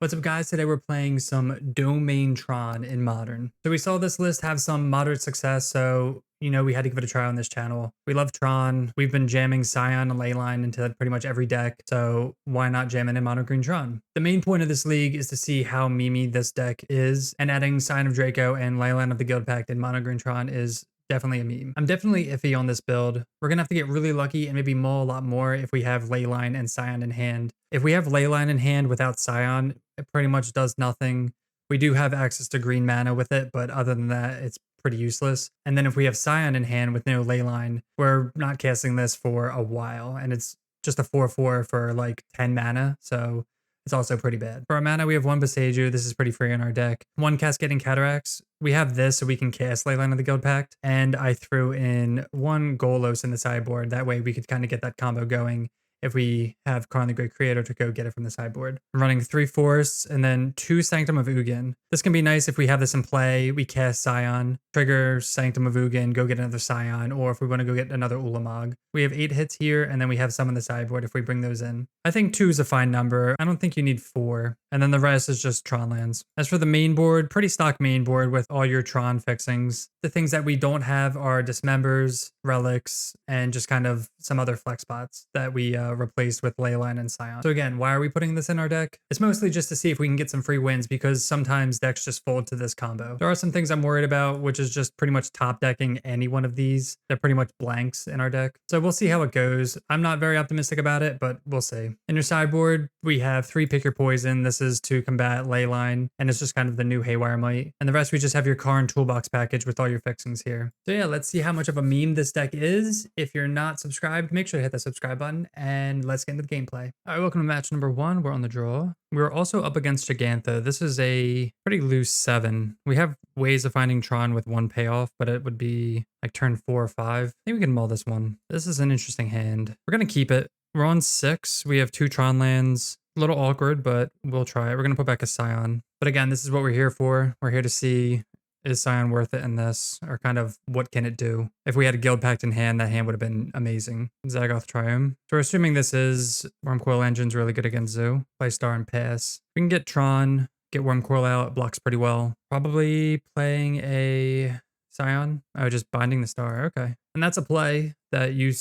What's up, guys? Today we're playing some Domain Tron in Modern. So we saw this list have some moderate success, so we had to give it a try on this channel. We love Tron. We've been jamming Scion and Leyline into pretty much every deck, so why not jam it in Mono Green Tron? The main point of this league is to see how memey this deck is, and adding Scion of Draco and Leyline of the Guildpact in Mono Green Tron is definitely a meme. I'm definitely iffy on this build. We're gonna have to get really lucky and maybe mull a lot more if we have Leyline and Scion in hand. If we have Leyline in hand without Scion, it pretty much does nothing. We do have access to green mana with it, but other than that, it's pretty useless. And then if we have Scion in hand with no Leyline, we're not casting this for a while, and it's just a 4/4 for like 10 mana, so it's also pretty bad. For our mana, we have one Boseiju. This is pretty free in our deck. One Cascading Cataracts. We have this so we can cast Leyline of the Guildpact, and I threw in one Golos in the sideboard. That way we could kind of get that combo going if we have Karn the Great Creator to go get it from the sideboard. I'm running 3 Forests and then 2 Sanctum of Ugin. This can be nice if we have this in play. We cast Scion, trigger Sanctum of Ugin, go get another Scion, or if we want to go get another Ulamog. We have 8 hits here, and then we have some on the sideboard if we bring those in. I think 2 is a fine number. I don't think you need 4. And then the rest is just Tron lands. As for the main board, pretty stock main board with all your Tron fixings. The things that we don't have are Dismembers, Relics, and just kind of some other flex spots that we replaced with Leyline and Scion. So again, why are we putting this in our deck? It's mostly just to see if we can get some free wins, because sometimes decks just fold to this combo. There are some things I'm worried about, which is just pretty much top decking any one of these. They're pretty much blanks in our deck. So we'll see how it goes. I'm not very optimistic about it, but we'll see. In your sideboard, we have 3 Pick Your Poison. This is to combat Leyline, and it's just kind of the new Haywire Might. And the rest, we just have your Karn Toolbox package with all your fixings here. So yeah, let's see how much of a meme this deck is. If you're not subscribed, make sure to hit that subscribe button, and let's get into the gameplay. All right, welcome to match number 1. We're on the draw. We're also up against Gigantha. This is a pretty loose 7. We have ways of finding Tron with 1 payoff, but it would be like turn 4 or 5. I think we can mull this one. This is an interesting hand. We're going to keep it. We're on 6. We have 2 Tron lands. A little awkward, but we'll try it. We're going to put back a Scion. But again, this is what we're here for. We're here to see, is Scion worth it in this? Or kind of what can it do? If we had a Guildpact in hand, that hand would have been amazing. Zagoth Triumph. So we're assuming this is Wormcoil Engine's really good against Zoo. Play Star and pass. We can get Tron, get Wormcoil out. It blocks pretty well. Probably playing a Scion. Oh, just binding the Star. Okay. And that's a play that you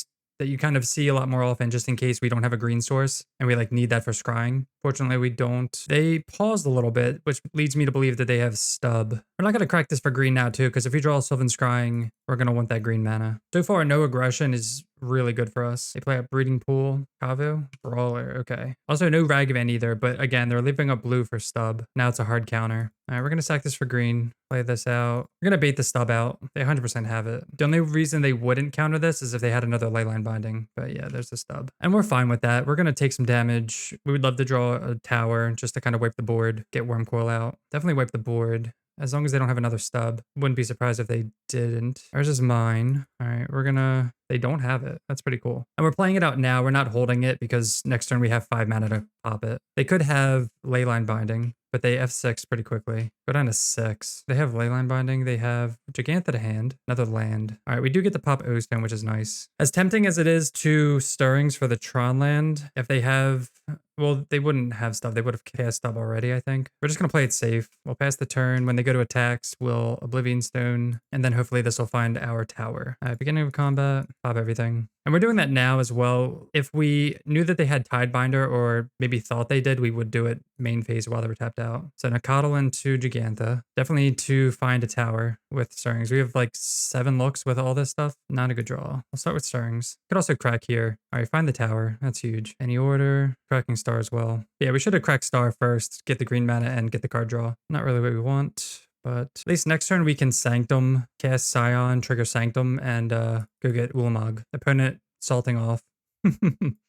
kind of see a lot more often, just in case we don't have a green source and we like need that for scrying. Fortunately, we don't. They paused a little bit, which leads me to believe that they have stub. We're not going to crack this for green now too, because if we draw Sylvan Scrying, we're going to want that green mana. So far, no aggression is really good for us. They play a Breeding Pool, Kavu, Brawler, okay. Also no Ragavan either, but again, they're leaving up blue for stub. Now it's a hard counter. All right, we're going to sack this for green, play this out. We're going to bait the stub out. They 100% have it. The only reason they wouldn't counter this is if they had another Leyline binding, but yeah, there's the stub. And we're fine with that. We're going to take some damage. We would love to draw a tower just to kind of wipe the board, get Wormcoil out. Definitely wipe the board. As long as they don't have another stub. Wouldn't be surprised if they didn't. Ours is mine. All right, they don't have it. That's pretty cool. And we're playing it out now. We're not holding it because next turn we have 5 mana to pop it. They could have Leyline binding, but they F6 pretty quickly. Go down to 6. They have Leyline binding. They have Gigantha to hand. Another land. All right, we do get to pop Ozone, which is nice. As tempting as it is to Stirrings for the Tron land, if they have... Well, they wouldn't have stub. They would have cast stub already, I think. We're just going to play it safe. We'll pass the turn. When they go to attacks, we'll Oblivion Stone. And then hopefully this will find our tower. All right, beginning of combat, pop everything. And we're doing that now as well. If we knew that they had Tidebinder, or maybe thought they did, we would do it main phase while they were tapped out. So Nakatl into Gigantha. Definitely need to find a tower with Stirrings. We have like 7 looks with all this stuff. Not a good draw. I'll start with Stirrings. Could also crack here. All right, find the tower. That's huge. Any order. Cracking Star as well. Yeah, we should have cracked Star first, get the green mana, and get the card draw. Not really what we want. But at least next turn we can Sanctum, cast Scion, trigger Sanctum, and go get Ulamog. Opponent salting off.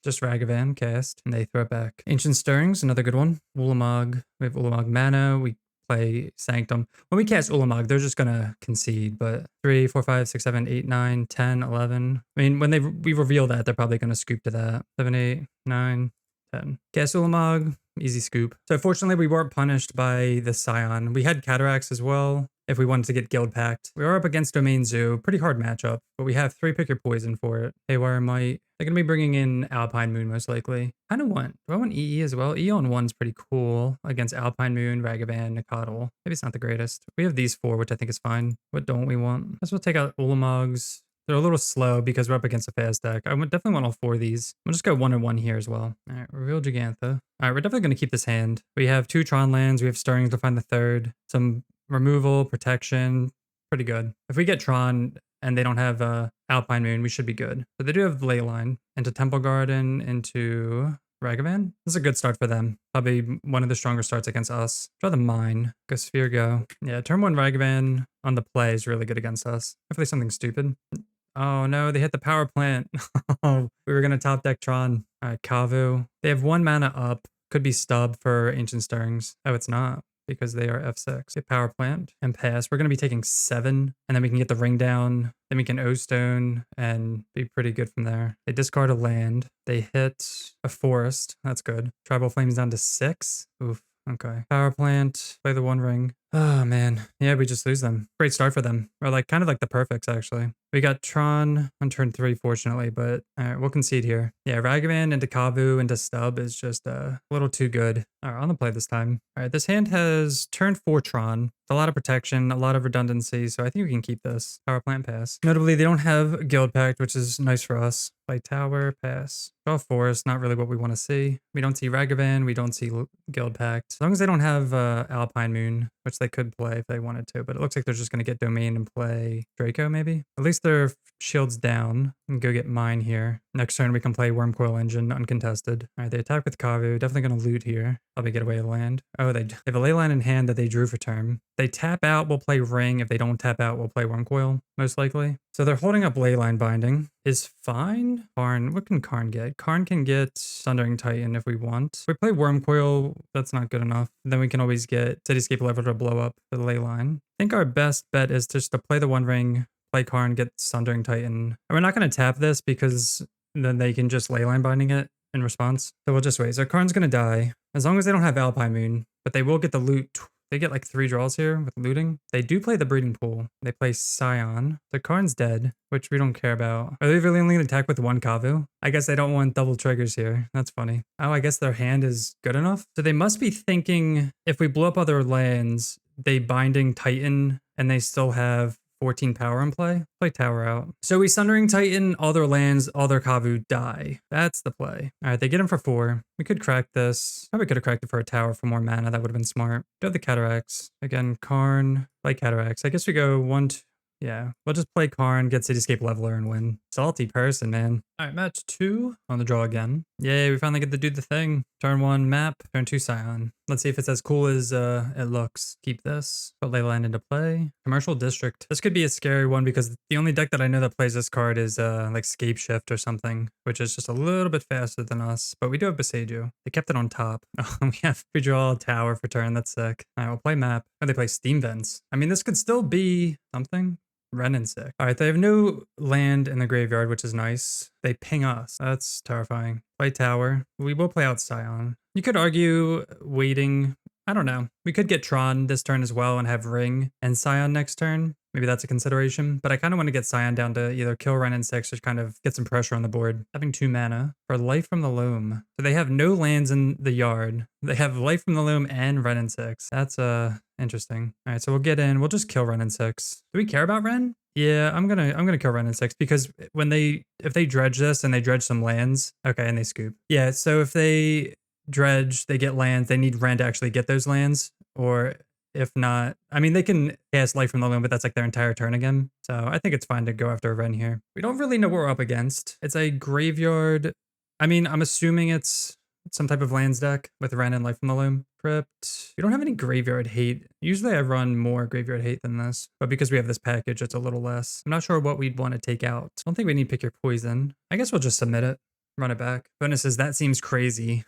Just Ragavan cast, and they throw it back. Ancient Stirrings, another good one. Ulamog. We have Ulamog mana. We play Sanctum. When we cast Ulamog, they're just gonna concede, but 3, 4, 5, 6, 7, 8, 9, 10, 11. I mean, when we reveal that, they're probably gonna scoop to that. 7, 8, 9, 10. Cast Ulamog, easy scoop. So fortunately, we weren't punished by the Scion. We had Cataracts as well. if we wanted to get Guildpact. We are up against Domain Zoo, pretty hard matchup, but we have 3 pick your poison for it. Haywire Might. They're going to be bringing in Alpine Moon most likely. Kind of want, do I want EE as well? EE on 1's pretty cool against Alpine Moon, Ragavan, Nicodle. Maybe it's not the greatest. We have these 4, which I think is fine. What don't we want? Guess we'll take out Ulamogs. They're a little slow because we're up against a fast deck. I would definitely want all 4 of these. We'll just go 1 and 1 here as well. All right, Reveal Gigantha. All right, we're definitely going to keep this hand. We have 2 Tron lands. We have Stirrings to find the 3rd. Some removal, protection. Pretty good. If we get Tron and they don't have Alpine Moon, we should be good. But they do have Leyline into Temple Garden, into Ragavan. This is a good start for them. Probably one of the stronger starts against us. Try the Mine. Go Sphere Go. Yeah, turn 1 Ragavan on the play is really good against us. Hopefully something stupid. Oh no, they hit the power plant. We were going to top deck Tron. All right, Kavu. They have 1 mana up. Could be stub for Ancient Stirrings. Oh, it's not, because they are F6. Get power plant and pass. We're going to be taking 7, and then we can get the ring down. Then we can O-Stone and be pretty good from there. They discard a land. They hit a forest. That's good. Tribal Flames down to 6. Oof. Okay. Power plant. Play the 1 ring. Oh man. Yeah, we just lose them. Great start for them. Or like kind of like the perfects actually. We got Tron on turn 3 fortunately, but all right, we'll concede here. Yeah, Ragavan into Kavu into Stub is just a little too good. All right, on the play this time. All right, this hand has turn 4 Tron. A lot of protection, a lot of redundancy, so I think we can keep this. Power plant pass. Notably, they don't have Guildpact, which is nice for us. Play tower, pass. Draw forest, not really what we want to see. We don't see Ragavan, we don't see Guildpact. As long as they don't have Alpine Moon, which they could play if they wanted to, but it looks like they're just going to get Domain and play Draco maybe. At least their shield's down. And go get Mine here. Next turn we can play Wormcoil Engine uncontested. All right, they attack with Kavu. Definitely going to loot here. Probably get away with land. Oh, they have a Leyline in hand that they drew for turn. They tap out, we'll play Ring. If they don't tap out, we'll play Wormcoil, most likely. So they're holding up Leyline Binding. Is fine. Karn, what can Karn get? Karn can get Sundering Titan if we want. If we play Wormcoil, that's not good enough. Then we can always get Cityscape Level to blow up the Leyline. I think our best bet is just to play the 1 ring, play Karn, get Sundering Titan. And we're not going to tap this because then they can just Leyline Binding it in response. So we'll just wait. So Karn's going to die. As long as they don't have Alpine Moon, but they will get the loot. They get like 3 draws here with looting. They do play the Breeding Pool. They play Scion. The Karn's dead, which we don't care about. Are they really only going to attack with 1 Kavu? I guess they don't want double triggers here. That's funny. Oh, I guess their hand is good enough. So they must be thinking if we blow up other lands, they Binding Titan and they still have 14 power in play. Play tower out. So we Sundering Titan, all their lands, all their Kavu die. That's the play. All right, they get him for 4. We could crack this. Probably could have cracked it for a tower for more mana. That would have been smart. Do have the Cataracts. Again, Karn, play Cataracts. I guess we go 1, 2. Yeah, we'll just play Karn, get Cityscape Leveler, and win. Salty person, man. All right, match 2 on the draw again. Yay, we finally get to do the thing. Turn 1 map, turn 2 Scion. Let's see if it's as cool as it looks. Keep this. Put Leyline into play. Commercial District. This could be a scary one because the only deck that I know that plays this card is like Scape Shift or something, which is just a little bit faster than us. But we do have Beseiju. They kept it on top. We draw a tower for turn. That's sick. All right, we'll play map. Oh, they play Steam Vents. I mean, this could still be something. Ren and sick. All right, they have no land in the graveyard, which is nice. They ping us. That's terrifying. Play tower. We will play out Scion. You could argue waiting. I don't know. We could get Tron this turn as well and have Ring and Scion next turn. Maybe that's a consideration, but I kind of want to get Scion down to either kill Ren and 6 or kind of get some pressure on the board. Having 2 mana for Life from the Loam. So they have no lands in the yard. They have Life from the Loam and Ren and 6. That's interesting. All right, so we'll get in. We'll just kill Ren and 6. Do we care about Ren? Yeah, I'm gonna kill Ren and 6 because if they dredge this and they dredge some lands, okay, and they scoop. Yeah, so if they dredge, they get lands, they need Ren to actually get those lands, or if not, I mean, they can cast Life from the Loam, but that's like their entire turn again. So I think it's fine to go after a Ren here. We don't really know what we're up against. It's a graveyard. I mean, I'm assuming it's some type of lands deck with Ren and Life from the Loam. Crypt. We don't have any graveyard hate. Usually I run more graveyard hate than this, but because we have this package, it's a little less. I'm not sure what we'd want to take out. I don't think we need Pick Your Poison. I guess we'll just submit it, run it back. Bonuses, that seems crazy.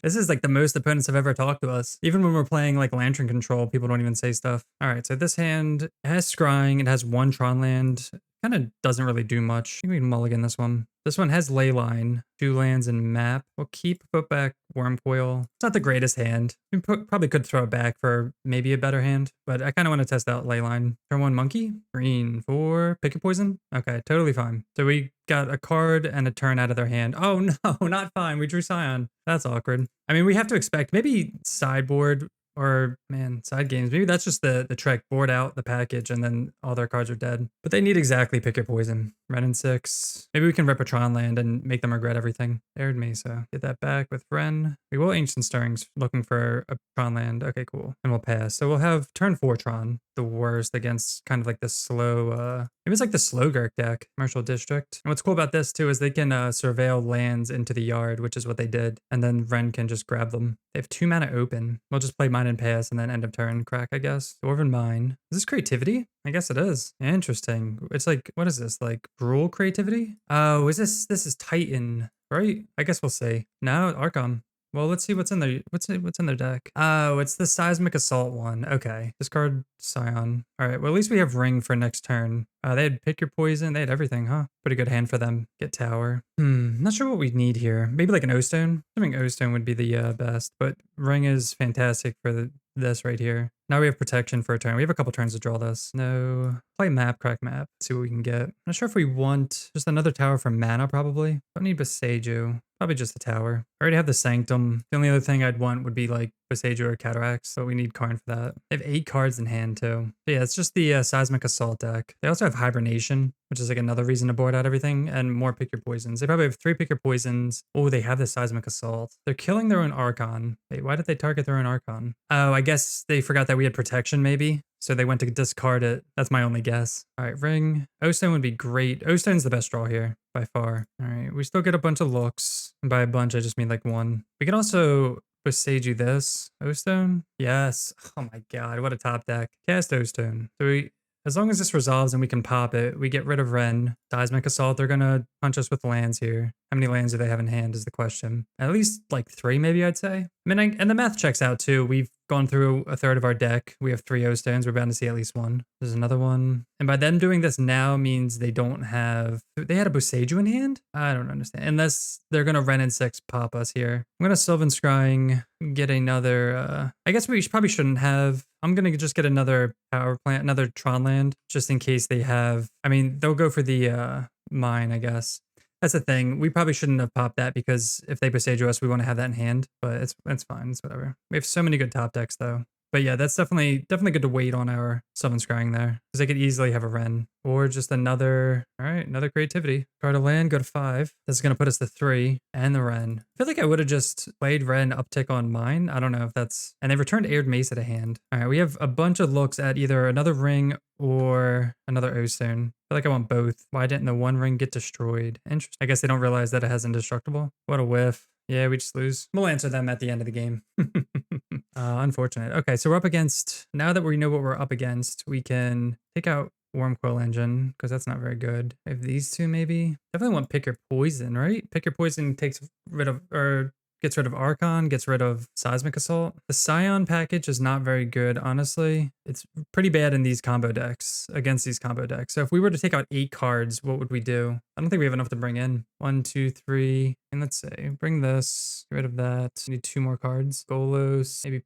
This is like the most opponents have ever talked to us. Even when we're playing like Lantern Control, people don't even say stuff. All right, so this hand has Scrying. It has 1 Tron land. kind of doesn't really do much. I think we can mulligan this one. This one has Leyline, 2 lands and map. We'll keep put back Wormcoil. It's not the greatest hand. We probably could throw it back for maybe a better hand, but I kind of want to test out Leyline. Turn 1 monkey, green for pick your poison. Okay, totally fine. So we got a card and a turn out of their hand. Oh no, not fine. We drew Scion. That's awkward. I mean, we have to expect maybe sideboard or man, side games. Maybe that's just the trick. Board out the package and then all their cards are dead. But they need exactly pick your poison. Ren and 6. Maybe we can rip a Tron land and make them regret everything. Aired Mesa. Get that back with Ren. We will Ancient Stirrings looking for a Tron land. Okay, cool. And we'll pass. So we'll have turn 4 Tron. The worst against kind of like the slow, maybe it's like the slow Gurk deck, Commercial District. And what's cool about this too is they can surveil lands into the yard, which is what they did. And then Ren can just grab them. They have 2 mana open. We'll just play mine and pass and then end of turn crack, I guess. Dwarven Mine. Is this creativity? I guess it is. Interesting. It's like, what is this? Like Gruul creativity? Oh, this is Titan, right? I guess we'll see. No, Archon. Well, let's see what's in there. What's in their deck? Oh, it's the Seismic Assault one. Okay. Discard Scion. All right. Well, at least we have Ring for next turn. They had Pick Your Poison. They had everything, huh? Pretty good hand for them. Get Tower. Not sure what we need here. Maybe like an O-Stone. I think O-Stone would be the best, but Ring is fantastic for this right here. Now we have protection for a turn. We have a couple turns to draw this. No. Play map, crack map. See what we can get. Not sure if we want just another tower for mana, probably. Don't need Boseiju. Probably just the tower. I already have the Sanctum. The only other thing I'd want would be like Boseiju or Cataracts, but we need Karn for that. They have 8 cards in hand too. But yeah, it's just the Seismic Assault deck. They also have Hibernation, which is like another reason to board out everything, and more Pick Your Poisons. They probably have 3 Pick Your Poisons. Oh, they have the Seismic Assault. They're killing their own Archon. Wait, why did they target their own Archon? Oh, I guess they forgot that we had protection maybe. So they went to discard it. That's my only guess. All right, Ring. O-Stone would be great. O-Stone's the best draw here by far. All right, we still get a bunch of looks. And by a bunch, I just mean like 1. We can also Boseiju this. O-Stone? Yes. Oh my god, what a top deck. Cast O-Stone. So we, as long as this resolves and we can pop it, we get rid of Ren. Seismic Assault, they're gonna punch us with lands here. How many lands do they have in hand is the question. At least like 3 maybe, I'd say. I mean, and the math checks out too. We've gone through a third of our deck. We have 3 O-Stones. We're bound to see at least 1. There's another one. And by them doing this now means they don't have... They had a Boseiju in hand? I don't understand. Unless they're going to Ren and 6 pop us here. I'm going to Sylvan Scrying, get another... I guess we probably shouldn't have... I'm going to just get another power plant, another Tron land, just in case they have... I mean, they'll go for the mine, I guess. That's the thing. We probably shouldn't have popped that because if they Boseiju us, we want to have that in hand. But it's fine. It's whatever. We have so many good top decks though. But yeah, that's definitely good to wait on our Sylvan Scrying there. Because they could easily have a Ren. Or just another, all right, another creativity. Card a land, go to 5. This is going to put us to 3 and the Ren. I feel like I would have just played Ren uptick on mine. I don't know if that's, and they returned Aired Mesa to hand. All right, we have a bunch of looks at either another Ring or another O-Stone. I feel like I want both. Why didn't the 1 ring get destroyed? Interesting. I guess they don't realize that it has indestructible. What a whiff. Yeah, we just lose. We'll answer them at the end of the game. Unfortunate. Okay, so we're up against, now that we know what we're up against, we can take out Wormcoil Engine, because that's not very good. I have these 2 maybe. Definitely want Pick Your Poison, right? Pick Your Poison takes rid of, or gets rid of Archon, gets rid of Seismic Assault. The Scion package is not very good, honestly. It's pretty bad in these combo decks, against these combo decks. So if we were to take out 8 cards, what would we do? I don't think we have enough to bring in. 1, 2, 3, and let's say, bring this, get rid of that. Need 2 more cards. Golos, maybe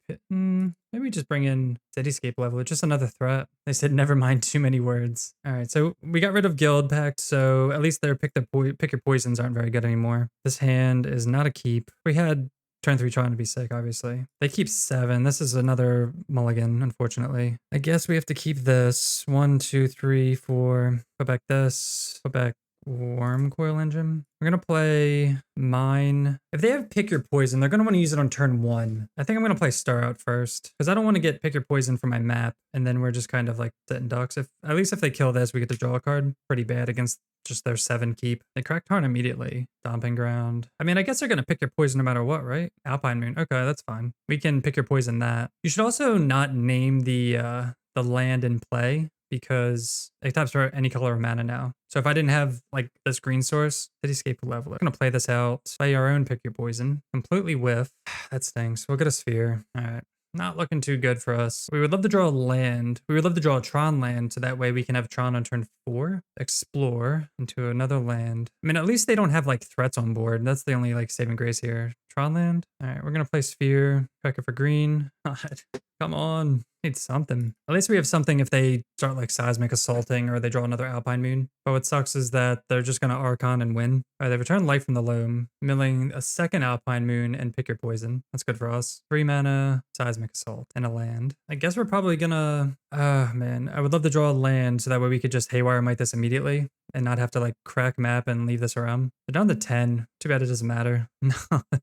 maybe just bring in Cityscape Level. It's just another threat. They said never mind too many words. All right, so we got rid of Guildpact, so at least their pick your poisons aren't very good anymore. This hand is not a keep. We had turn 3 trying to be sick, obviously. They keep 7. This is another mulligan, unfortunately. I guess we have to keep this. 1, 2, 3, 4. Put back this. Put back Wormcoil Engine. We're going to play Mine. If they have Pick Your Poison, they're going to want to use it on turn 1. I think I'm going to play Star Out first, because I don't want to get Pick Your Poison for my map, and then we're just kind of like sitting ducks. At least if they kill this, we get to draw a card. Pretty bad against just their 7 keep. They cracked Tarn immediately. Stomping Ground. I mean, I guess they're going to Pick Your Poison no matter what, right? Alpine Moon. Okay, that's fine. We can Pick Your Poison that. You should also not name the land in play, because it taps for any color of mana now. So if I didn't have like this green source, Cityscape Level, we're going to play this out, play our own Pick Your Poison, completely whiff. That stinks. We'll get a Sphere. All right. Not looking too good for us. We would love to draw a land. We would love to draw a Tron land so that way we can have Tron on turn 4. Explore into another land. I mean, at least they don't have like threats on board. That's the only like saving grace here. Tron land. All right, we're gonna play Sphere. Check it for green. God, come on. Need something. At least we have something if they start like Seismic Assaulting or they draw another Alpine Moon. But what sucks is that they're just gonna Archon and win. All right, they return Light from the Loam, milling a second Alpine Moon and pick your poison. That's good for us. 3 mana, Seismic Assault, and a land. I guess we're probably gonna, man, I would love to draw a land so that way we could just Haywire Might this immediately and not have to like crack map and leave this around. They're down to 10. Too bad it doesn't matter. No,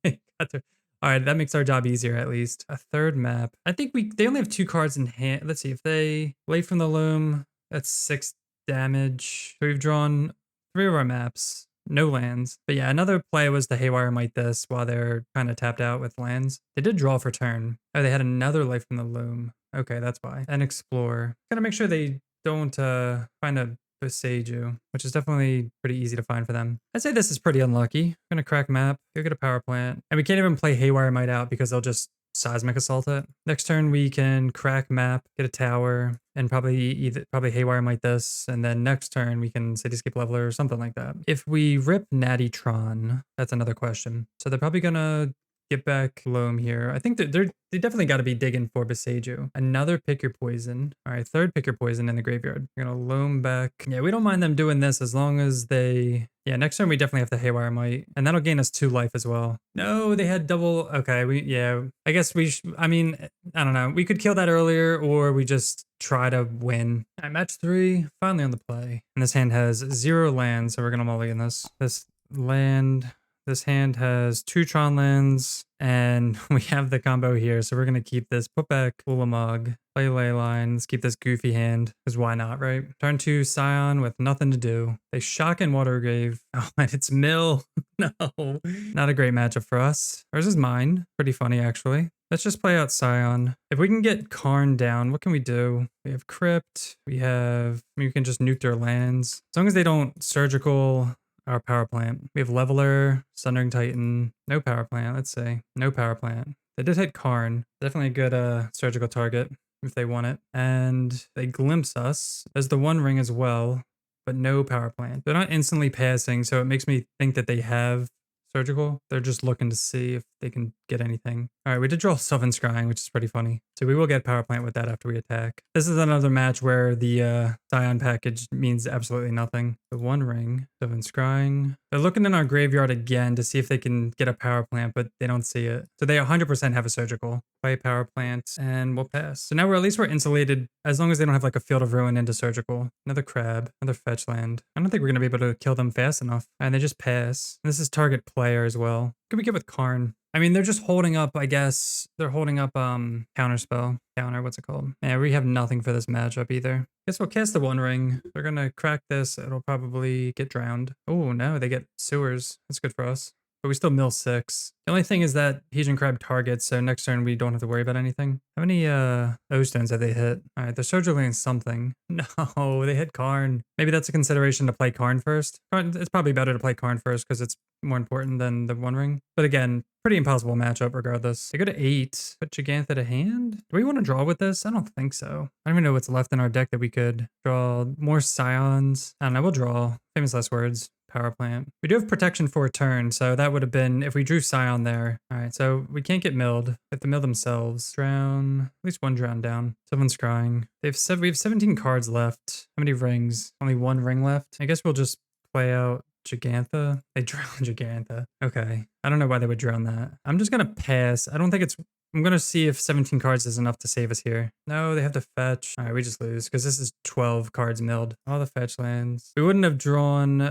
they got their. All right, that makes our job easier at least. A third map. I think they only have 2 cards in hand. Let's see if they Light from the Loam. That's 6 damage. So we've drawn 3 of our maps. No lands. But yeah, another play was to Haywire Might this while they're kind of tapped out with lands. They did draw for turn. Oh, they had another Light from the Loam. Okay, that's why. And Explore. Gotta make sure they don't find a Boseiju, which is definitely pretty easy to find for them. I'd say this is pretty unlucky. I'm gonna crack map, go get a power plant. And we can't even play Haywire Might out because they'll just Seismic Assault it. Next turn we can crack map, get a tower, and probably Haywire Might this, and then next turn we can Cityscape Leveler or something like that. If we rip Natty Tron, that's another question. So they're probably gonna get back Loam here. I think that they definitely got to be digging for Boseiju. Another Pick Your Poison. All right, third Pick Your Poison in the graveyard. We're gonna Loam back. Yeah, we don't mind them doing this as long as they. Yeah, next turn we definitely have to Haywire Might, and that'll gain us 2 life as well. No, they had double. Okay, I guess we. I mean, I don't know. We could kill that earlier, or we just try to win. All right, match 3 finally on the play, and this hand has 0 lands, so we're gonna mulligan this. This land. This hand has 2 Tron lands, and we have the combo here, so we're going to keep this. Put back Ulamog, play Leyline, let's keep this goofy hand, because why not, right? Turn 2 Scion with nothing to do. They shock in Watergrave. Oh, and it's Mill. No, not a great matchup for us. Ours is mine. Pretty funny, actually. Let's just play out Scion. If we can get Karn down, what can we do? We have Crypt. We can just nuke their lands. As long as they don't Surgical our power plant. We have Leveler, Sundering Titan, no power plant, let's say. No power plant. They did hit Karn. Definitely a good surgical target if they want it. And they glimpse us. There's the One Ring as well, but no power plant. They're not instantly passing, so it makes me think that they have surgical. They're just looking to see if they can get anything. All right, we did draw Sylvan Scrying, which is pretty funny. So we will get power plant with that after we attack. This is another match where the Scion package means absolutely nothing. The One Ring, Sylvan Scrying. They're looking in our graveyard again to see if they can get a power plant, but they don't see it. So they 100% have a surgical. Play power plant, and we'll pass. So now at least we're insulated as long as they don't have like a Field of Ruin into surgical. Another crab, another fetch land. I don't think we're gonna be able to kill them fast enough. And they just pass. And this is target player as well. What can we get with Karn? I mean, they're just holding up, I guess. They're holding up Counterspell. What's it called? Yeah, we have nothing for this matchup either. Guess we'll cast the One Ring. They're gonna crack this. It'll probably get drowned. Oh no, they get sewers. That's good for us. But we still mill 6. The only thing is that Hesian Crab targets, so next turn we don't have to worry about anything. How many O-Stones have they hit? All right, they're surgically in something. No, they hit Karn. Maybe that's a consideration to play Karn first. It's probably better to play Karn first because it's more important than the One Ring. But again, pretty impossible matchup regardless. They go to 8. Put Gigantha to hand. Do we want to draw with this? I don't think so. I don't even know what's left in our deck that we could draw. More Scions. I don't know, we'll draw. Famous last words. Power plant. We do have protection for a turn, so that would have been if we drew Scion there. All right, so we can't get milled. They have to mill themselves. Drown. At least one drown down. Someone's crying. We have 17 cards left. How many rings? Only 1 ring left. I guess we'll just play out Gigantha. They drown Gigantha. Okay. I don't know why they would drown that. I'm just gonna pass. I don't think it's. I'm going to see if 17 cards is enough to save us here. No, they have to fetch. All right, we just lose because this is 12 cards milled. All the fetch lands. We wouldn't have drawn,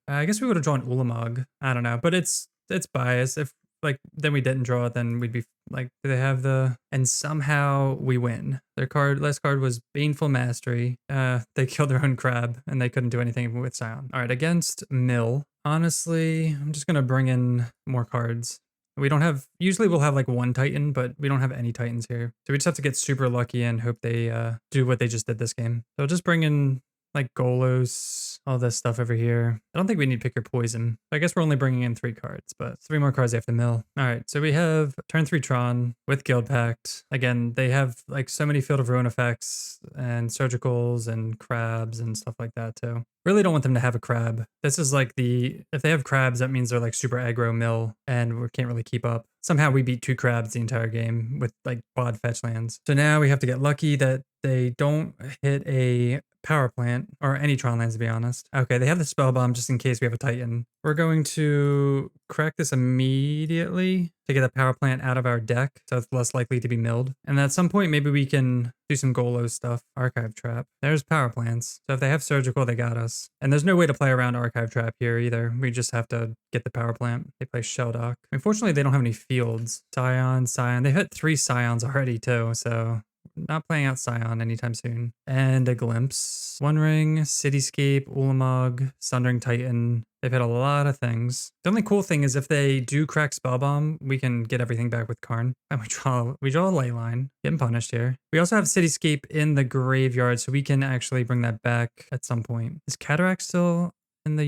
I guess we would have drawn Ulamog. I don't know, but it's biased. If like, then we didn't draw it, then we'd be like, do they have the, and somehow we win. Their last card was Baneful Mastery. They killed their own crab and they couldn't do anything with Scion. All right, against Mill. Honestly, I'm just going to bring in more cards. We don't have, usually we'll have like 1 Titan, but we don't have any Titans here. So we just have to get super lucky and hope they do what they just did this game. So I'll just bring in like Golos, all this stuff over here. I don't think we need Pick Your Poison. I guess we're only bringing in 3 cards, but 3 more cards they have to mill. All right, so we have turn 3 Tron with Guildpact. Again, they have like so many Field of Ruin effects and surgicals and crabs and stuff like that too. Really don't want them to have a crab. This is like if they have crabs, that means they're like super aggro mill and we can't really keep up. Somehow we beat 2 crabs the entire game with like quad fetch lands. So now we have to get lucky that they don't hit a power plant or any Tron lands, to be honest. Okay, they have the spell bomb just in case we have a Titan. We're going to crack this immediately to get a power plant out of our deck so it's less likely to be milled. And at some point, maybe we can do some Golo stuff. Archive Trap. There's power plants. So if they have surgical, they got us. And there's no way to play around Archive Trap here either. We just have to get the power plant. They play Shelldock. Unfortunately, they don't have any fields. Scion. They hit 3 Scions already too, so not playing out Scion anytime soon. And a Glimpse. One Ring, Cityscape, Ulamog, Sundering Titan. They've hit a lot of things. The only cool thing is if they do crack Spellbomb, we can get everything back with Karn. And we draw a Leyline. Getting punished here. We also have Cityscape in the graveyard, so we can actually bring that back at some point. Is Cataract still in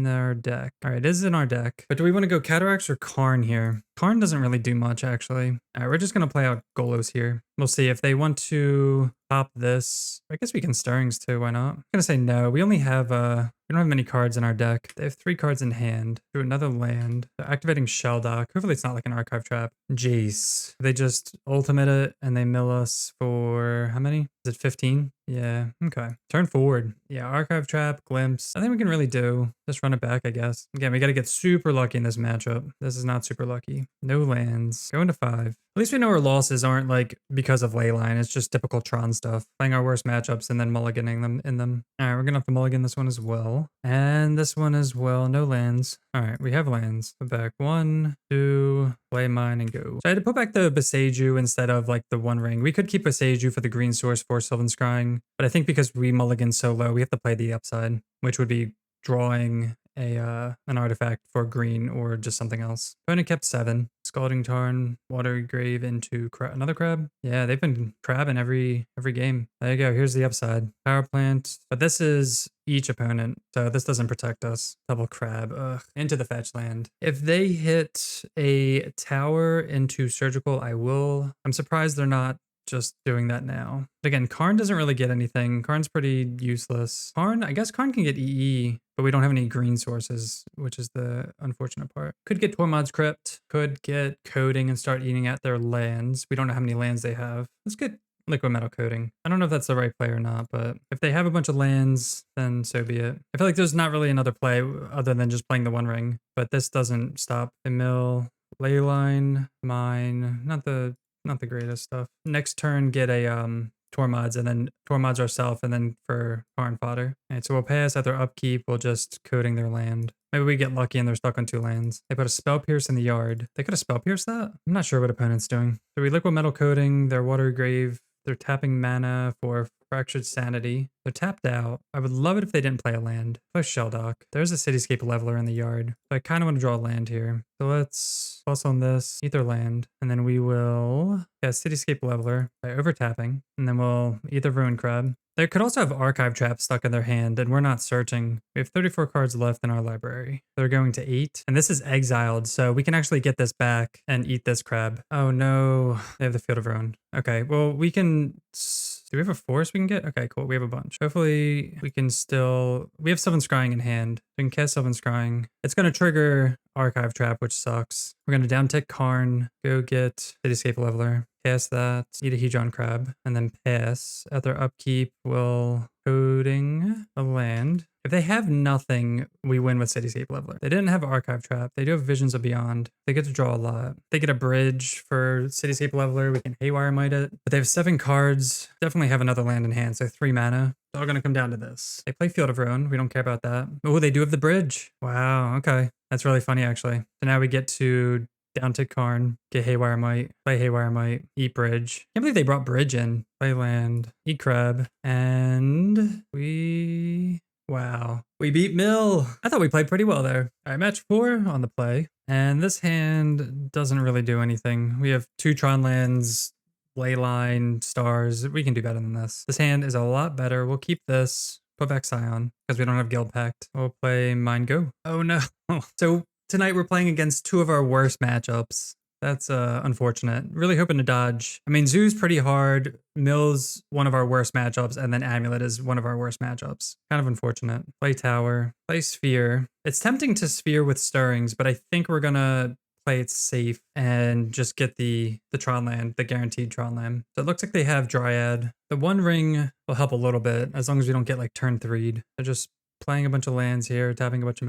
our deck? All right, it is in our deck. But do we want to go Cataracts or Karn here? Karn doesn't really do much, actually. All right, we're just going to play out Golos here. We'll see if they want to pop this. I guess we can Stirrings too, why not? I'm going to say no. We only have, we don't have many cards in our deck. They have 3 cards in hand. Do another land. They're activating Shelldock. Hopefully it's not like an Archive Trap. Jace. They just ultimate it and they mill us for, how many? Is it 15? Yeah, okay. Turn forward. Yeah, Archive Trap, Glimpse. I think we can really do. Just run it back, I guess. Again, we got to get super lucky in this matchup. This is not super lucky. No lands. Going to 5. At least we know our losses aren't like because of Leyline. It's just typical Tron stuff. Playing our worst matchups and then mulliganing them in them. All right, we're going to have to mulligan this one as well. And this one as well. No lands. All right, we have lands. Put back 1, 2, play mine and go. So I had to put back the Beseiju instead of like the One Ring. We could keep Beseiju for the green source for Sylvan Scrying. But I think because we mulligan so low, we have to play the upside, which would be drawing an artifact for green or just something else. Opponent kept 7. Scalding Tarn, Watery Grave into another crab. Yeah, they've been crabbing every game. There you go. Here's the upside. Power plant. But this is each opponent, so this doesn't protect us. Double crab. Ugh. Into the fetch land. If they hit a tower into surgical, I'm surprised they're not just doing that now. But again, Karn doesn't really get anything. Karn's pretty useless. I guess Karn can get EE, but we don't have any green sources, which is the unfortunate part. Could get Tormod's Crypt, could get Coding and start eating at their lands. We don't know how many lands they have. Let's get Liquid Metal Coating. I don't know if that's the right play or not, but if they have a bunch of lands, then so be it. I feel like there's not really another play other than just playing the One Ring, but this doesn't stop. The mill, Leyline, mine, not the greatest stuff. Next turn, get a Tormods and then Tormods ourselves and then for Karn fodder. All right, so we'll pass at their upkeep. We'll just Coding their land. Maybe we get lucky and they're stuck on 2 lands. They put a Spell Pierce in the yard. They could have Spell Pierce that? I'm not sure what opponent's doing. So we Liquid Metal Coating, their Water Grave. They're tapping mana for Fractured Sanity. They're tapped out. I would love it if they didn't play a land. Play Shelldock. There's a Cityscape Leveler in the yard. So I kind of want to draw a land here. So let's plus on this, Ether Land. And then we will Cityscape Leveler by overtapping. And then we'll Ether Ruin Crab. They could also have Archive Trap stuck in their hand, and we're not searching. We have 34 cards left in our library. They're going to 8, and this is exiled, so we can actually get this back and eat this crab. Oh no, they have the Field of Ruin. Okay, well, we can... Do we have a force we can get? Okay, cool. We have a bunch. Hopefully we can still... We have Sylvan Scrying in hand. We can cast Sylvan Scrying. It's going to trigger Archive Trap, which sucks. We're going to down-tick Karn, go get Cityscape Leveler, cast that, eat a Hedron Crab, and then pass. At their upkeep, we'll Coding a land. If they have nothing, we win with Cityscape Leveler. They didn't have Archive Trap. They do have Visions of Beyond. They get to draw a lot. They get a bridge for Cityscape Leveler. We can Haywire Might it. But they have 7 cards. Definitely have another land in hand, so 3 mana. It's all going to come down to this. They play Field of Ruin. We don't care about that. Oh, they do have the bridge. Wow, okay. That's really funny, actually. So now we get to down to Karn, get Haywire Might, play Haywire Might, eat bridge. Can't believe they brought bridge in. Play land, eat crab, and wow. We beat Mill. I thought we played pretty well there. All right, match 4 on the play. And this hand doesn't really do anything. We have 2 Tron lands, Leyline, stars. We can do better than this. This hand is a lot better. We'll keep this. put back Scion because we don't have Guildpact. We'll play Mind Go. Oh no. So tonight we're playing against two of our worst matchups. That's unfortunate. Really hoping to dodge. I mean, Zoo's pretty hard. Mill's one of our worst matchups, and then Amulet is one of our worst matchups. Kind of unfortunate. Play Tower. Play Sphere. It's tempting to Sphere with Stirrings, but I think we're gonna play it safe and just get the Tron land, the guaranteed Tron land. So it looks like they have Dryad. The One Ring will help a little bit as long as we don't get like turn 3'd. They're just playing a bunch of lands here, tapping a bunch of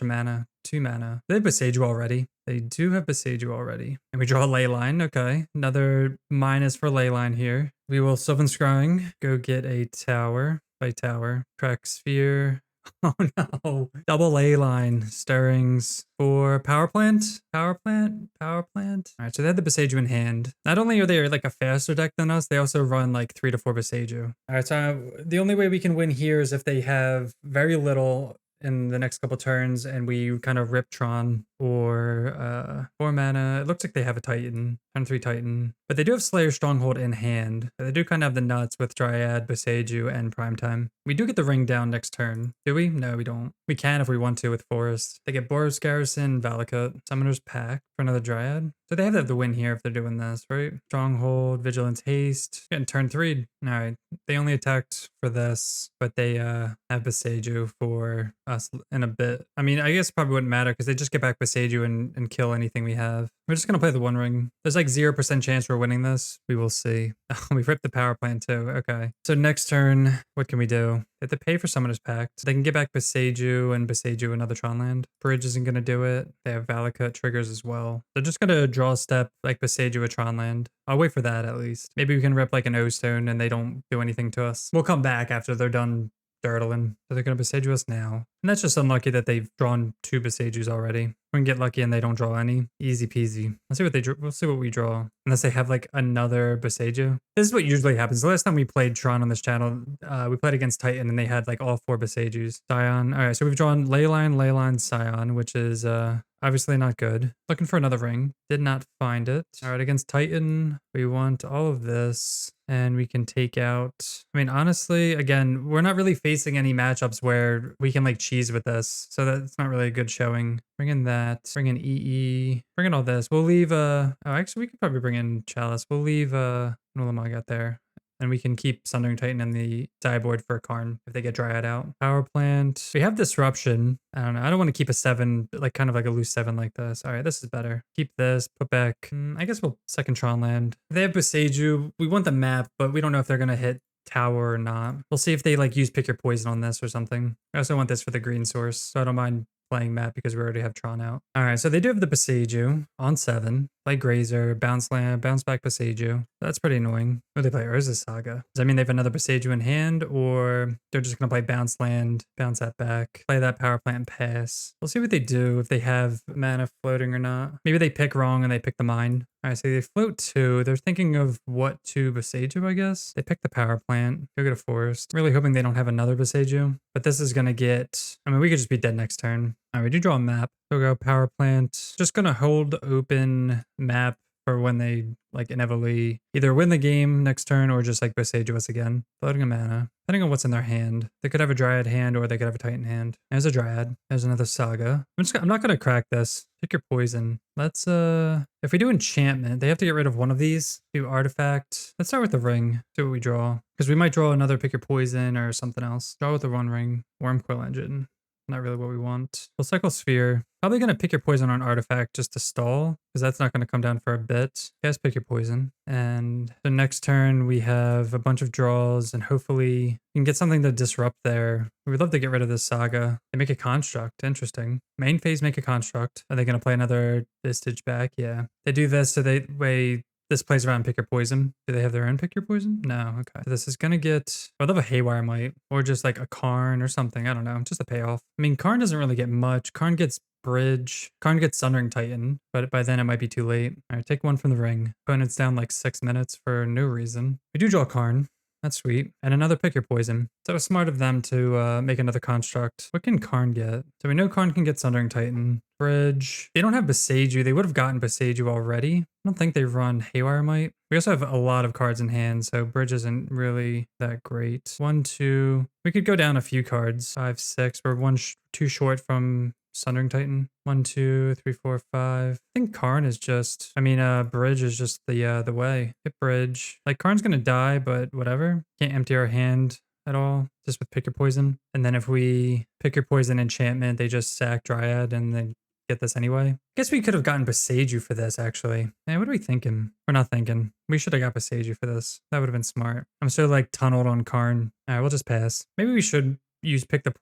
mana, 2 mana. They have Boseiju already. They do have Boseiju already. And we draw a Leyline. Okay. Another minus for Leyline here. We will Sylvan Scrying, go get a tower. Play Tower. Crack Sphere. Oh no. Double Leyline. Stirrings for Power Plant. All right, so they had the Boseiju in hand. Not only are they like a faster deck than us, they also run like 3 to 4 Boseiju. All right, so the only way we can win here is if they have very little in the next couple turns and we kind of rip Tron or 4 mana. It looks like they have a Titan, turn 3 Titan, but they do have Slayer Stronghold in hand. They do kind of have the nuts with Dryad, Boseiju, and Primetime. We do get the ring down next turn. Do we? No, we don't. We can if we want to with Forest. They get Boros Garrison, Valakut, Summoner's Pact for another Dryad. So they have the win here if they're doing this, right? Stronghold, Vigilance, Haste, getting turn 3. All right, they only attacked for this, but they have Boseiju for us in a bit. I mean, I guess it probably wouldn't matter because they just get back Boseiju and kill anything we have. We're just going to play the One Ring. There's like 0% chance we're winning this. We will see. We ripped the power plant too. Okay. So next turn, what can we do? They have to pay for Summoner's Pact. They can get back Boseiju and Boseiju another Tron land. Bridge isn't going to do it. They have Valakut triggers as well. They're just going to draw a step like Boseiju a Tron land. I'll wait for that at least. Maybe we can rip like an O-Stone and they don't do anything to us. We'll come back after they're done dirtling. So they're going to Boseiju us now. And that's just unlucky that they've drawn 2 Boseijus already. We can get lucky and they don't draw any. Easy peasy. Let's see what they draw. We'll see what we draw. Unless they have like another Boseiju. This is what usually happens. The last time we played Tron on this channel, we played against Titan and they had like all 4 Boseijus. Scion. All right, so we've drawn Leyline, Scion, which is obviously not good. Looking for another ring. Did not find it. All right, against Titan, we want all of this. And we can take out, I mean, honestly, again, we're not really facing any matchups where we can like cheese with this. So that's not really a good showing. Bring in that, bring in EE, bring in all this. We'll leave, oh, actually, we could probably bring in Chalice. We'll leave, Nulamog out there. And we can keep Sundering Titan in the sideboard for a Karn if they get Dryad out. Power Plant. We have Disruption. I don't know. I don't want to keep a 7, like kind of like a loose 7 like this. All right, this is better. Keep this, put back. I guess we'll second Tron land. If they have Boseiju, we want the map, but we don't know if they're going to hit Tower or not. We'll see if they like use Pick Your Poison on this or something. I also want this for the green source, so I don't mind playing map because we already have Tron out. All right, so they do have the Boseiju on 7. Play Grazer, bounce land, bounce back Boseiju. That's pretty annoying. What do they play? Urza Saga. Does that mean they have another Boseiju in hand, or they're just going to play bounce land, bounce that back, play that power plant and pass? We'll see what they do, if they have mana floating or not. Maybe they pick wrong and they pick the mine. All right, so they float 2. They're thinking of what to Boseiju, I guess. They pick the power plant. Go get a forest. Really hoping they don't have another Boseiju. But this is going to get, I mean, we could just be dead next turn. All right, we do draw a map. So we'll go power plant. Just going to hold open map for when they like inevitably either win the game next turn or just like Boseiju us again. Floating a mana. Depending on what's in their hand. They could have a Dryad hand or they could have a Titan hand. There's a Dryad. There's another Saga. I'm not going to crack this. Pick your poison. Let's, if we do enchantment, they have to get rid of one of these. Do artifact. Let's start with the ring. See what we draw. Because we might draw another pick your poison or something else. Draw with the One Ring. Wormcoil Engine. Not really what we want. We'll cycle Sphere. Probably going to pick your poison on artifact just to stall, because that's not going to come down for a bit. Guys, pick your poison. And the next turn, we have a bunch of draws, and hopefully we can get something to disrupt there. We'd love to get rid of this Saga. They make a construct. Interesting. Main phase, make a construct. Are they going to play another Vistage back? Yeah. They do this so they way this plays around pick your poison. Do they have their own pick your poison? No. Okay. So this is going to get, I'd love a Haywire Might or just like a Karn or something. I don't know. Just a payoff. I mean, Karn doesn't really get much. Karn gets Bridge. Karn gets Sundering Titan, but by then it might be too late. All right, take one from the ring. Opponent's down like 6 minutes for no reason. We do draw Karn. That's sweet. And another pick your poison. So it was smart of them to make another construct. What can Karn get? So we know Karn can get Sundering Titan. Bridge. They don't have Beseiju. They would have gotten Beseiju already. I don't think they've run Haywire Might. We also have a lot of cards in hand, so Bridge isn't really that great. 1, 2. We could go down a few cards. 5, 6. We're too short from Sundering Titan. 1, 2, 3, 4, 5. I think Karn is just, Bridge is just the way. Hit Bridge. Like, Karn's gonna die, but whatever. Can't empty our hand at all, just with Pick Your Poison. And then if we Pick Your Poison enchantment, they just sack Dryad and then get this anyway. Guess we could have gotten Beseiju for this, actually. Man, what are we thinking? We're not thinking. We should have got Beseiju for this. That would have been smart. I'm so, like, tunneled on Karn. All right, we'll just pass. Maybe we should use Pick Your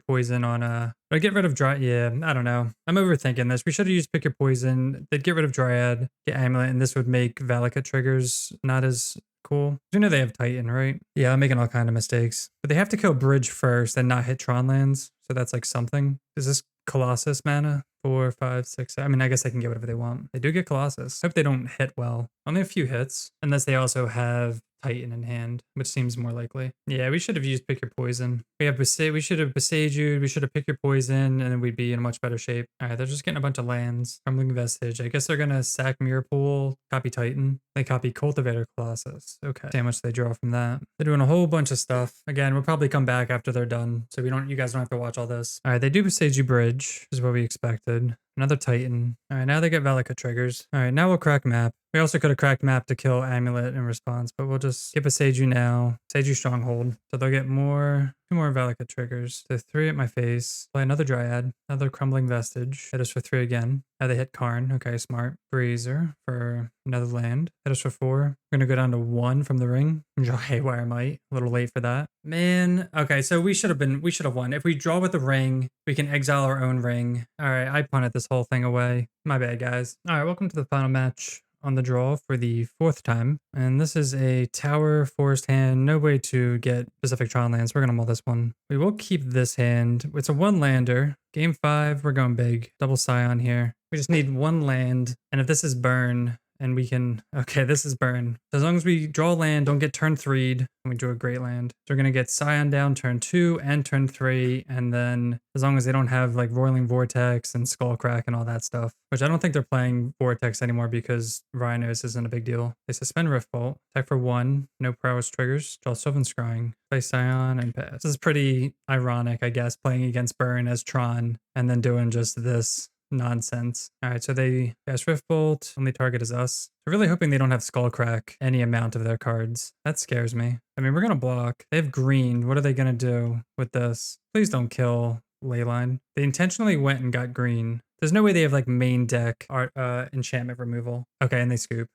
Poison on or get rid of Dryad. Yeah, I don't know. I'm overthinking this. We should have used Pick Your Poison. They'd get rid of Dryad, get Amulet, and this would make Valakut triggers not as cool. You know they have Titan, right? Yeah, I'm making all kind of mistakes. But they have to kill Bridge first and not hit Tron lands. So that's like something. Is this Colossus mana? 4, 5, 6. I mean, I guess they can get whatever they want. They do get Colossus. Hope they don't hit well. Only a few hits, unless they also have Titan in hand, which seems more likely. Yeah, we should have used Pick Your Poison. We should have Beseiju, we should have Pick Your Poison, and then we'd be in a much better shape. All right, they're just getting a bunch of lands. Crumbling Vestige. I guess they're gonna sack Mirror Pool, copy Titan. They copy Cultivator Colossus. Okay. See how much they draw from that. They're doing a whole bunch of stuff. Again, we'll probably come back after they're done, so you guys don't have to watch all this. All right, they do Beseiju Bridge, is what we expected. Another Titan. All right, now they get Valakut triggers. All right, now we'll crack map. We also could have cracked map to kill Amulet in response, but we'll just skip a Seiju now. Seiju Stronghold. So they'll get two more Valakut triggers. So 3 at my face. Play another Dryad. Another Crumbling Vestige. Hit us for 3 again. Now they hit Karn. Okay, smart. Breezer for another land. Hit us for 4. We're gonna go down to 1 from the ring. Draw Haywire Might. A little late for that. Man. Okay, so we should have won. If we draw with the ring, we can exile our own ring. All right, I punted this whole thing away. My bad, guys. All right, welcome to the final match on the draw for the 4th time. And this is a tower forest hand. No way to get specific Tron lands. We're gonna mull this one. We will keep this hand. It's a 1-lander. Game 5, we're going big. Double Scion here. We just need 1 land. And if this is burn, and we can, okay, this is burn. So as long as we draw land, don't get turn 3'd, and we drew a great land. So we're gonna get Scion down turn 2 and turn 3, and then as long as they don't have like Roiling Vortex and Skullcrack and all that stuff, which I don't think they're playing Vortex anymore because Rhinos isn't a big deal. They suspend Riftbolt, attack for 1, no prowess triggers, draw Sylvan Scrying, play Scion and pass. This is pretty ironic, I guess, playing against Burn as Tron and then doing just this nonsense. All right, so they cast Riftbolt. Only target is us. I'm really hoping they don't have Skullcrack any amount of their cards. That scares me. I mean, we're gonna block. They have green. What are they gonna do with this? Please don't kill Leyline. They intentionally went and got green. There's no way they have like main deck art enchantment removal. Okay, and they scoop.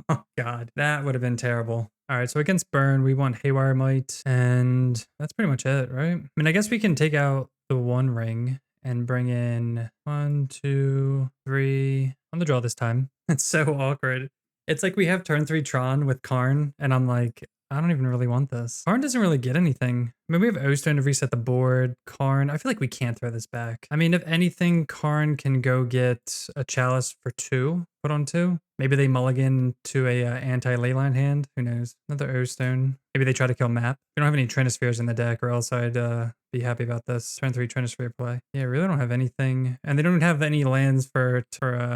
Oh god, that would have been terrible. All right, so against Burn, we want Haywire Might, and that's pretty much it, right? I mean, I guess we can take out the 1 ring and bring in 1, 2, 3 on the draw this time. It's so awkward. It's like we have turn 3 Tron with Karn, and I'm like, I don't even really want this. Karn doesn't really get anything. I mean, we have O-Stone to reset the board. Karn, I feel like we can't throw this back. I mean, if anything, Karn can go get a Chalice for 2, put on 2. Maybe they mulligan to a anti-Leyline hand. Who knows? Another O-Stone. Maybe they try to kill map. We don't have any Trinispheres in the deck, or else I'd be happy about this. Turn 3 Trinisphere play. Yeah, really don't have anything. And they don't have any lands for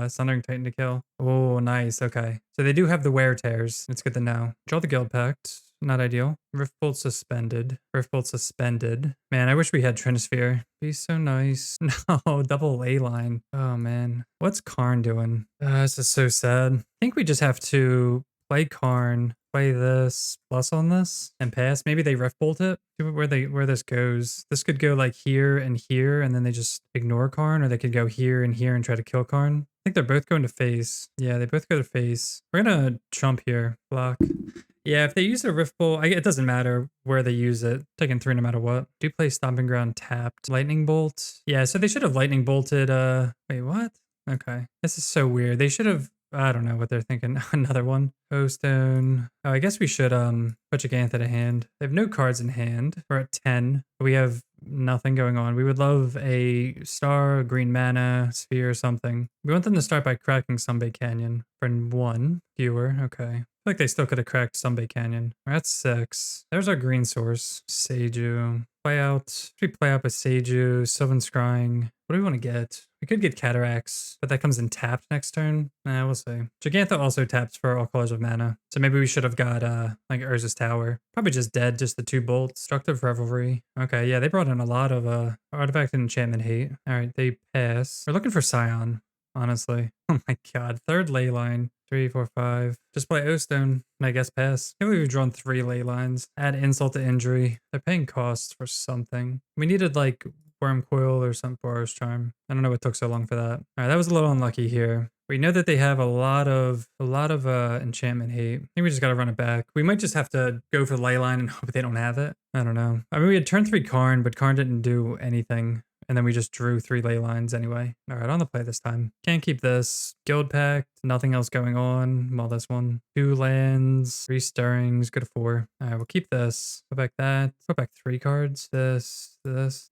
Sundering Titan to kill. Oh, nice. Okay. So they do have the Wear Tears. It's good to know. Draw the Guildpact. Not ideal. Riftbolt suspended. Riftbolt suspended. Man, I wish we had Trinisphere. Be so nice. No, double Leyline. Oh man. What's Karn doing? This is so sad. I think we just have to play Karn, play this, plus on this, and pass. Maybe they Riftbolt it. See where this goes. This could go like here, and then they just ignore Karn, or they could go here and here and try to kill Karn. I think they're both going to face. Yeah, they both go to face. We're gonna chump here. Block. Yeah, if they use a Riftbolt, it doesn't matter where they use it. Taking 3 no matter what. Do play Stomping Ground tapped. Lightning Bolt. Yeah, so they should have Lightning Bolted. Wait, what? Okay. This is so weird. They should have, I don't know what they're thinking. Another one. O-Stone. Oh, I guess we should put Gigantha to hand. They have no cards in hand. We're at 10. We have nothing going on. We would love a star, green mana, sphere, or something. We want them to start by cracking Sunbay Canyon for 1 fewer. Okay. like they still could have cracked Sunbay Canyon. That's 6. There's our green source. Seiju. Play out. Should we play out with Seiju, Sylvan Scrying? What do we want to get? We could get Cataracts, but that comes in tapped next turn. Nah, we'll see. Gigantha also taps for all colors of mana. So maybe we should have got like Urza's Tower. Probably just dead, just the 2 bolts. Destructive Revelry. Okay, yeah, they brought in a lot of artifact and enchantment hate. Alright, they pass. We're looking for Scion, honestly. Oh my god. 3rd Leyline. 3, 4, 5. Just play O-Stone, and I guess pass. I think we've drawn 3 ley lines. Add insult to injury. They're paying costs for something. We needed like Worm Coil or some Boros Charm. I don't know what took so long for that. Alright, that was a little unlucky here. We know that they have a lot of enchantment hate. I think we just gotta run it back. We might just have to go for the Leyline and hope they don't have it. I don't know. I mean, we had turn 3 Karn, but Karn didn't do anything. And then we just drew 3 ley lines anyway. All right, on the play this time. Can't keep this. Guildpact, nothing else going on. Well, this one. 2 lands, 3 stirrings, go to 4. All right, we'll keep this. Put back that. Put back 3 cards. This.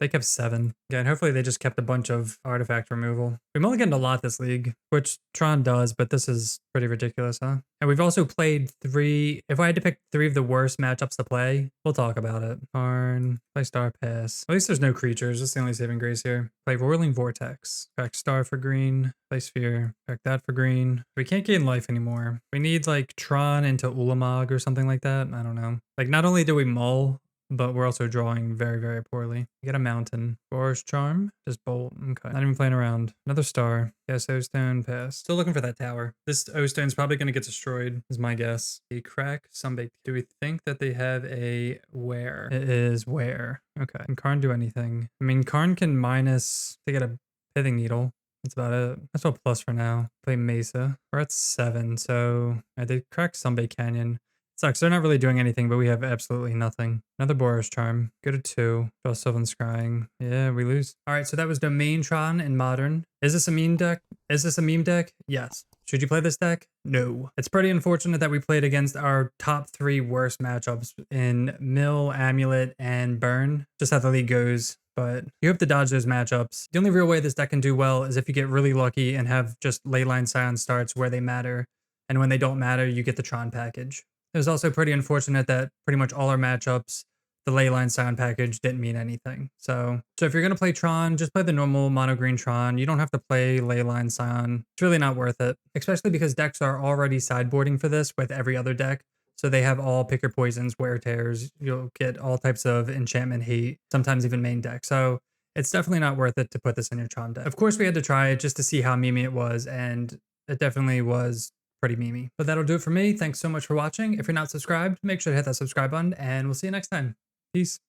They kept 7. Yeah, and hopefully they just kept a bunch of artifact removal. We mulliganed a lot this league, which Tron does, but this is pretty ridiculous, huh? And we've also played 3. If I had to pick 3 of the worst matchups to play, we'll talk about it. Karn, play Star Pass. At least there's no creatures. That's the only saving grace here. Play Roiling Vortex. Back Star for green. Play Sphere. Back that for green. We can't gain life anymore. We need like Tron into Ulamog or something like that. I don't know. Like not only do we mull, but we're also drawing very, very poorly. We get a mountain. Boros Charm. Just bolt. Okay. Not even playing around. Another star. Yes, O-Stone, pass. Still looking for that tower. This O-Stone's probably going to get destroyed, is my guess. A crack, Sunbake. Do we think that they have a where? It is where. Okay. Can Karn do anything? I mean, Karn can minus... They get a Pithing Needle. That's about it. That's all plus for now. Play Mesa. We're at 7, so... I did crack Sunbay Canyon. Sucks, they're not really doing anything, but we have absolutely nothing. Another Boros Charm. Go to 2. Draw Sylvan Scrying. Yeah, we lose. Alright, so that was Domain Tron in Modern. Is this a meme deck? Is this a meme deck? Yes. Should you play this deck? No. It's pretty unfortunate that we played against our top 3 worst matchups in Mill, Amulet, and Burn. Just how the league goes. But you hope to dodge those matchups. The only real way this deck can do well is if you get really lucky and have just Leyline Scion starts where they matter. And when they don't matter, you get the Tron package. It was also pretty unfortunate that pretty much all our matchups, the Leyline Scion package didn't mean anything. So if you're going to play Tron, just play the normal Mono Green Tron. You don't have to play Leyline Scion. It's really not worth it, especially because decks are already sideboarding for this with every other deck. So they have all Pick Your Poisons, Wear Tears. You'll get all types of enchantment hate, sometimes even main deck. So it's definitely not worth it to put this in your Tron deck. Of course, we had to try it just to see how memey it was, and it definitely was pretty memey. But that'll do it for me. Thanks so much for watching. If you're not subscribed, make sure to hit that subscribe button, and we'll see you next time. Peace.